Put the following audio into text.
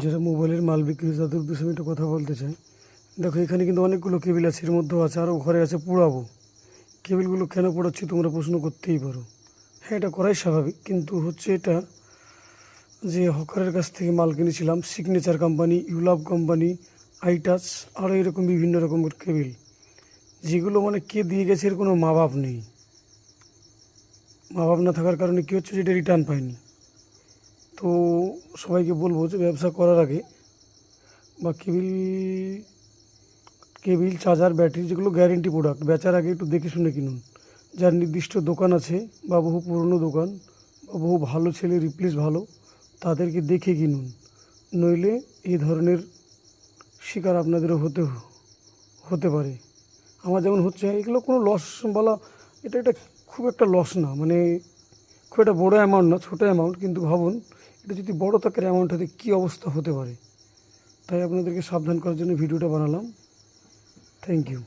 যারা মোবাইলের মাল বিক্রি তাদের উদ্দেশ্যে আমি একটা কথা বলতে চাই। দেখো এখানে কিন্তু অনেকগুলো কেবিল আছে, এর মধ্যেও আছে আরও ঘরে আছে পোড়াবো। কেবিলগুলো কেন পোড়াচ্ছি তোমরা প্রশ্ন করতেই পারো। হ্যাঁ, এটা করাই স্বাভাবিক, কিন্তু হচ্ছে এটা যে হকারের কাছ থেকে মাল কিনেছিলাম, সিগনেচার কোম্পানি, ইউলাভ কোম্পানি, আইটাচ, আরও এরকম বিভিন্ন রকমের কেবিল, যেগুলো মানে কে দিয়ে গেছে এর কোনো মা বাপ নেই। মা বাপ না থাকার কারণে কী হচ্ছে, যেটা রিটার্ন পাইনি। তো সবাইকে বলবো যে ব্যবসা করার আগে বা কেবিল কেবিল চার্জার ব্যাটারি যেগুলো গ্যারেন্টি প্রোডাক্ট বেচার আগে একটু দেখে শুনে কিনুন। যার নির্দিষ্ট দোকান আছে বা বহু পুরনো দোকান বা বহু ভালো ছেলে রিপ্লেস ভালো, তাদেরকে দেখে কিনুন। নইলে এই ধরনের শিকার আপনাদেরও হতে পারে। আমার যেমন হচ্ছে, এগুলো কোনো লস বলা, এটা এটা খুব একটা লস না, মানে খুব একটা বড়ো অ্যামাউন্ট না, ছোটো অ্যামাউন্ট, কিন্তু ভাবুন এটা যদি বড়ো তাকের অ্যামাউন্ট হতে কী অবস্থা হতে পারে। তাই আপনাদেরকে সাবধান করার জন্য ভিডিওটা বানালাম। Thank you.